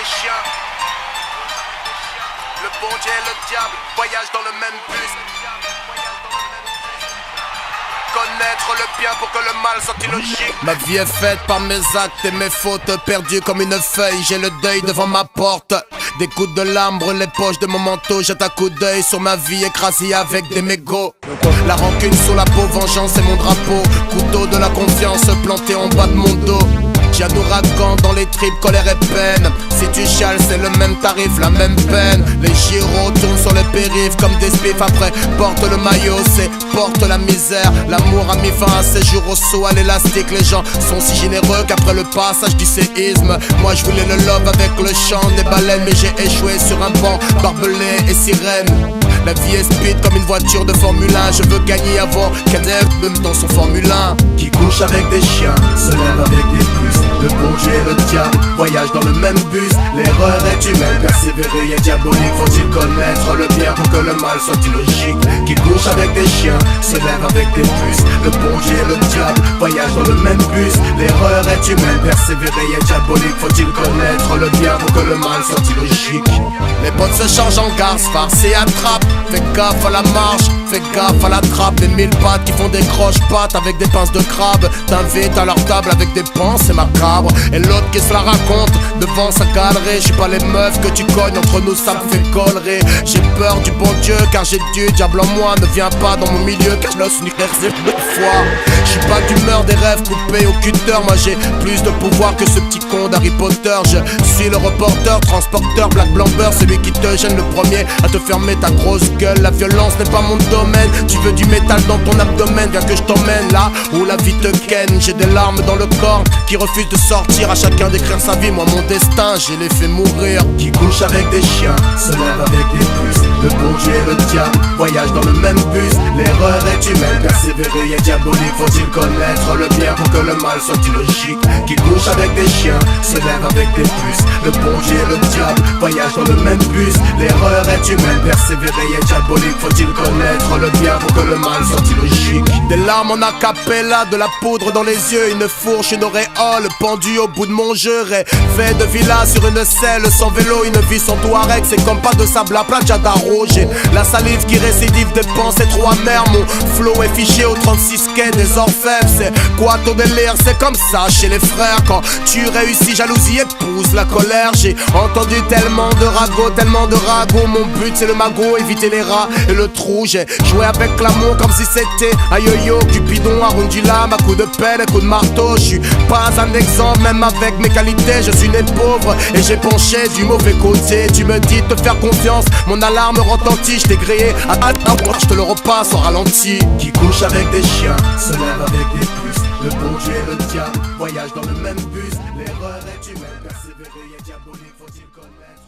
des chiens. Le bon Dieu et le diable voyagent dans le même bus. Connaître le bien pour que le mal soit illogique. Ma vie est faite par mes actes et mes fautes, perdues comme une feuille, j'ai le deuil devant ma porte. Des coups de larmes brûlent les poches de mon manteau, jette un coup d'œil sur ma vie écrasée avec des mégots. La rancune sous la peau, vengeance est mon drapeau. Couteau de la confiance planté en bas de mon dos. J'ai un ouragan dans les tripes, colère et peine. Si tu chiales c'est le même tarif, la même peine. Les gyros tournent sur les périphes comme des spiffs. Après porte le maillot, c'est porte la misère. L'amour a mis fin à ses jours au saut à l'élastique. Les gens sont si généreux qu'après le passage du séisme, moi je voulais le love avec le chant des baleines. Mais j'ai échoué sur un banc barbelé et sirène. La vie est speed comme une voiture de Formule 1. Je veux gagner avant qu'elle n'aime dans son Formule 1. Qui couche avec des chiens, se lève avec des puces. Le bon Dieu et le diable voyagent dans le même bus. L'erreur est humaine, persévérer est diabolique. Faut-il connaître le bien pour que le mal soit illogique? Qui couche avec des chiens, se lève avec des puces. Le bon Dieu et le diable voyagent dans le même bus. L'erreur est humaine, persévérer est diabolique. Faut-il connaître le bien pour que le mal soit illogique? Les potes se changent en garce, farce et attrape. Fais gaffe à la marche, fais gaffe à la trappe. Des mille pattes qui font des croche-pattes avec des pinces de crabe. T'invites à leur table avec des pensées macabres. Et l'autre qui se la raconte devant sa galerie. J'suis pas les meufs que tu cognes, entre nous ça me fait collerer. J'ai peur du bon Dieu car j'ai du diable en moi. Ne viens pas dans mon milieu car je laisse une de foi. J'suis pas d'humeur des rêves coupés au cutter. Moi j'ai plus de pouvoir que ce petit con d'Harry Potter. Je suis le reporter, transporteur, black blamber. Celui qui te gêne le premier à te fermer ta grosse gueule. La violence n'est pas mon domaine. Tu veux du métal dans ton abdomen, viens que je t'emmène là où la vie te ken. J'ai des larmes dans le corps qui refusent de sortir. À chacun d'écrire sa vie, moi mon destin j'ai les fait mourir. Qui couche avec des chiens, se lève avec des puces. Le bon Dieu et le diable voyagent dans le même bus. L'erreur est humaine, persévérer est diabolique. Faut-il connaître le bien pour que le mal soit illogique? Qui couche avec des chiens, se lève avec des puces. Le bon Dieu et le diable voyagent dans le même bus. L'erreur est humaine, persévérer est diabolique. Faut-il connaître le bien pour que le mal soit illogique? Des larmes en acapella, de la poudre dans les yeux. Une fourche, une auréole pendue au bout de mon jeu. Rêver de villa sur une selle sans vélo. Une vie sans Touareg, c'est comme pas de sable à plat, Jadaro. J'ai la salive qui récidive des pensées trop amères. Mon flow est fiché au 36 quai des orfèvres. C'est quoi ton délire? C'est comme ça chez les frères. Quand tu réussis, jalousie épouse la colère. J'ai entendu tellement de ragots. Mon but c'est le magot, éviter les rats et le trou. J'ai joué avec l'amour comme si c'était un yo-yo. Cupidon, Arundula, à coups de pelle et coups de marteau. Je suis pas un exemple, même avec mes qualités. Je suis né pauvre et j'ai penché du mauvais côté. Tu me dis de te faire confiance, mon alarme retentit. Je t'ai grillé, je te le repasse au ralenti. Qui couche avec des chiens, se lève avec des puces. Le bon Dieu et le diable voyagent dans le même bus. L'erreur est humaine, persévérer est diabolique. Faut-il connaître